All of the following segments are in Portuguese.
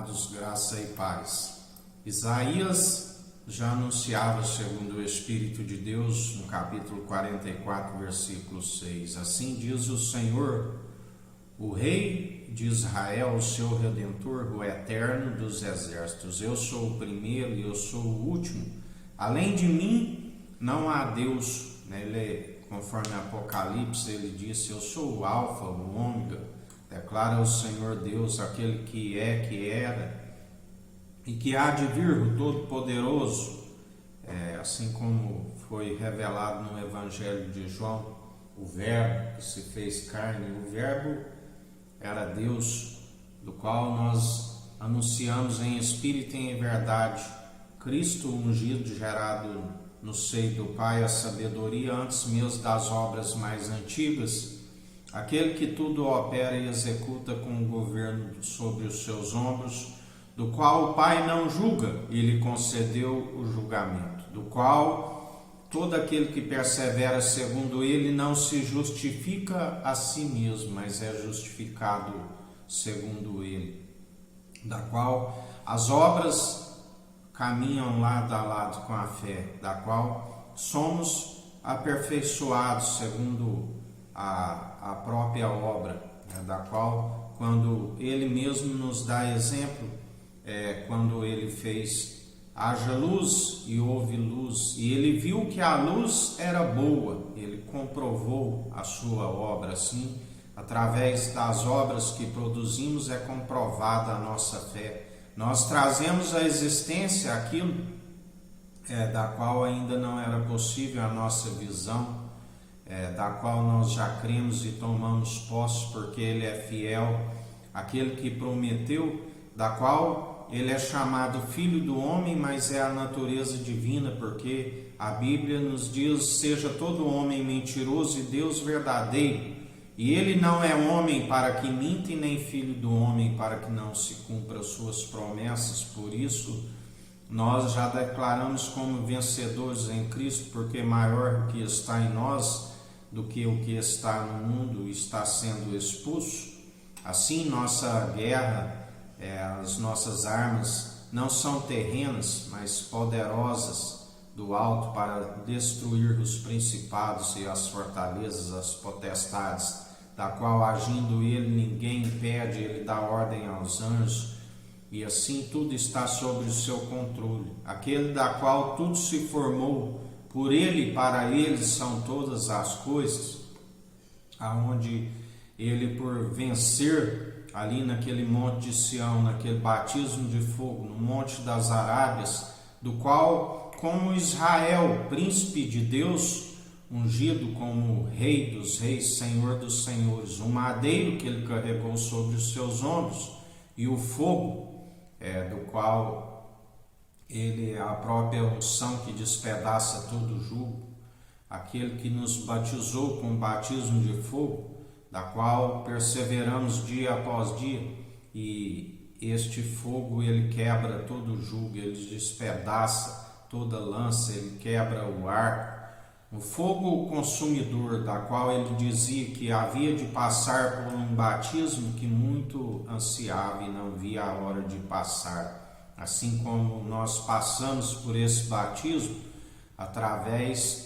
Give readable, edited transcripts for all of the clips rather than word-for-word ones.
Amados, graça e paz. Isaías já anunciava, segundo o Espírito de Deus, no capítulo 44, versículo 6. Assim diz o Senhor, o Rei de Israel, o seu Redentor, o Eterno dos Exércitos. Eu sou o primeiro e eu sou o último. Além de mim, não há Deus. Ele, conforme Apocalipse, ele disse, eu sou o Alfa, o Ômega. Declara o Senhor Deus, aquele que é, que era e que há de vir, o Todo-Poderoso, assim como foi revelado no Evangelho de João, o Verbo que se fez carne. O Verbo era Deus, do qual nós anunciamos em espírito e em verdade, Cristo ungido, gerado no seio do Pai, a sabedoria antes mesmo das obras mais antigas, aquele que tudo opera e executa com o governo sobre os seus ombros, do qual o Pai não julga e lhe concedeu o julgamento, do qual todo aquele que persevera segundo ele não se justifica a si mesmo, mas é justificado segundo ele, da qual as obras caminham lado a lado com a fé, da qual somos aperfeiçoados segundo a própria obra, da qual, quando ele mesmo nos dá exemplo, quando ele fez haja luz e houve luz, e ele viu que a luz era boa, ele comprovou a sua obra. Assim, através das obras que produzimos é comprovada a nossa fé. Nós trazemos à existência aquilo da qual ainda não era possível a nossa visão, da qual nós já cremos e tomamos posse, porque ele é fiel, aquele que prometeu, da qual ele é chamado Filho do Homem, mas é a natureza divina, porque a Bíblia nos diz, seja todo homem mentiroso e Deus verdadeiro, e ele não é homem para que minta e nem filho do homem para que não se cumpra suas promessas. Por isso nós já declaramos como vencedores em Cristo, porque maior o que está em nós do que o que está no mundo está sendo expulso. Assim, nossa guerra, as nossas armas não são terrenas, mas poderosas do alto para destruir os principados e as fortalezas, as potestades, da qual agindo ele ninguém impede, ele dá ordem aos anjos, e assim tudo está sob o seu controle. Aquele da qual tudo se formou, por ele e para ele são todas as coisas, aonde ele, por vencer ali naquele monte de Sião, naquele batismo de fogo, no monte das Arábias, do qual, como Israel, príncipe de Deus, ungido como Rei dos Reis, Senhor dos Senhores, o madeiro que ele carregou sobre os seus ombros, e o fogo, do qual ele é a própria unção que despedaça todo o jugo, aquele que nos batizou com o batismo de fogo, da qual perseveramos dia após dia, e este fogo ele quebra todo o jugo, ele despedaça toda lança, ele quebra o arco, o fogo consumidor, da qual ele dizia que havia de passar por um batismo que muito ansiava e não via a hora de passar. Assim como nós passamos por esse batismo,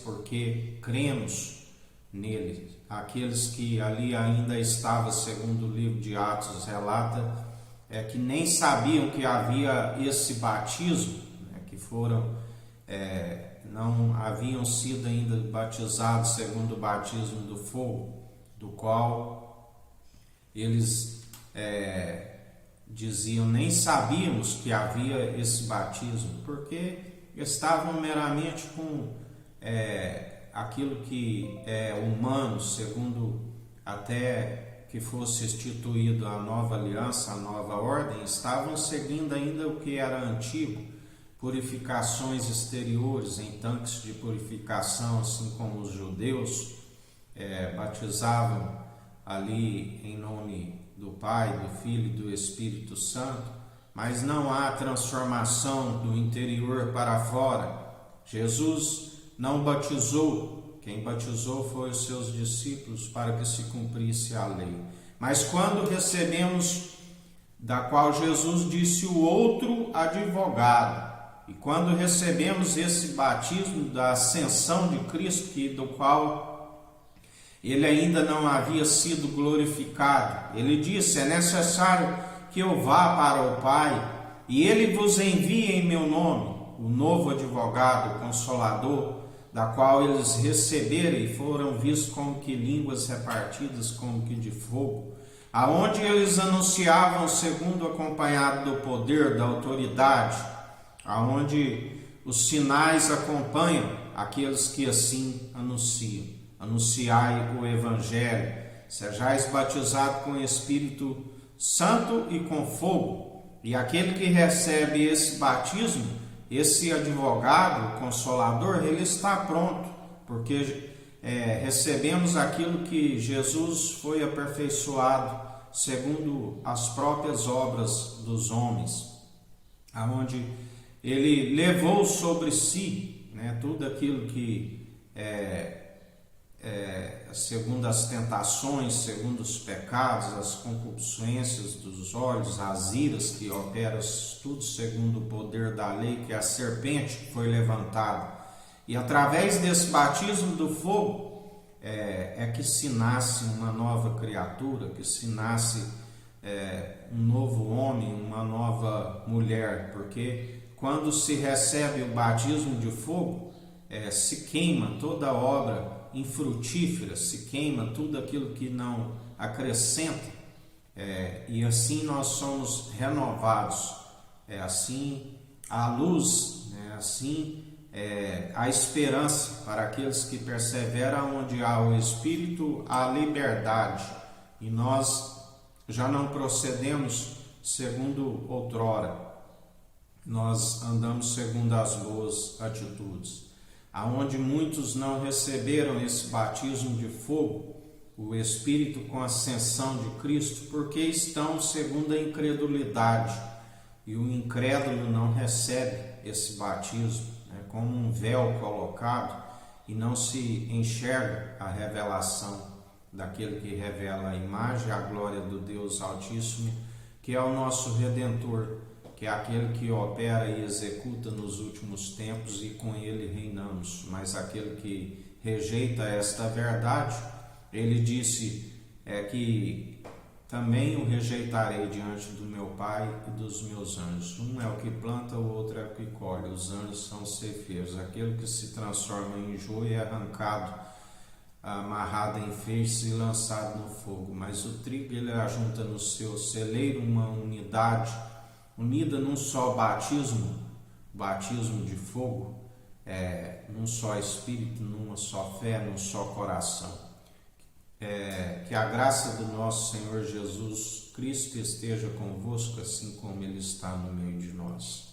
porque cremos nele. Aqueles que ali ainda estavam, segundo o livro de Atos relata, que nem sabiam que havia esse batismo, que foram, não haviam sido ainda batizados segundo o batismo do fogo, do qual eles diziam, nem sabíamos que havia esse batismo, porque estavam meramente com aquilo que é humano, segundo até que fosse instituído a nova aliança, a nova ordem, estavam seguindo ainda o que era antigo, purificações exteriores em tanques de purificação, assim como os judeus batizavam ali em nome do Pai, do Filho e do Espírito Santo, mas não há transformação do interior para fora. Jesus não batizou, quem batizou foi os seus discípulos para que se cumprisse a lei. Mas quando recebemos da qual Jesus disse o outro advogado. E quando recebemos esse batismo da ascensão de Cristo, do qual ele ainda não havia sido glorificado, ele disse: é necessário que eu vá para o Pai, e ele vos envia em meu nome o novo advogado, o Consolador, da qual eles receberam e foram vistos como que línguas repartidas como que de fogo, aonde eles anunciavam segundo acompanhado do poder, da autoridade, aonde os sinais acompanham aqueles que assim anunciam. Anunciai o Evangelho, sejais batizados com o Espírito Santo e com fogo. E aquele que recebe esse batismo, esse advogado, o Consolador, ele está pronto, porque recebemos aquilo que Jesus foi aperfeiçoado segundo as próprias obras dos homens, aonde ele levou sobre si, tudo aquilo que segundo as tentações, segundo os pecados, as concupiscências dos olhos, as iras que operam, tudo segundo o poder da lei, que é a serpente que foi levantada. E através desse batismo do fogo que se nasce uma nova criatura, que se nasce um novo homem, uma nova mulher, porque quando se recebe o batismo de fogo, se queima toda obra infrutífera, se queima tudo aquilo que não acrescenta, e assim nós somos renovados, assim a luz, assim a esperança para aqueles que perseveram. Onde há o Espírito, há liberdade, e nós já não procedemos segundo outrora, nós andamos segundo as boas atitudes. Aonde muitos não receberam esse batismo de fogo, o Espírito com a ascensão de Cristo, porque estão segundo a incredulidade, e o incrédulo não recebe esse batismo, como um véu colocado, e não se enxerga a revelação daquele que revela a imagem, a glória do Deus Altíssimo, que é o nosso Redentor, que é aquele que opera e executa nos últimos tempos, e com ele reinamos. Mas aquele que rejeita esta verdade, ele disse que também o rejeitarei diante do meu Pai e dos meus anjos. Um é o que planta, o outro é o que colhe. Os anjos são os ceifeiros. Aquele que se transforma em joio é arrancado, amarrado em feixes e lançado no fogo. Mas o trigo ele ajunta no seu celeiro, uma unidade unida num só batismo de fogo, num só Espírito, numa só fé, num só coração. Que a graça do nosso Senhor Jesus Cristo esteja convosco, assim como Ele está no meio de nós.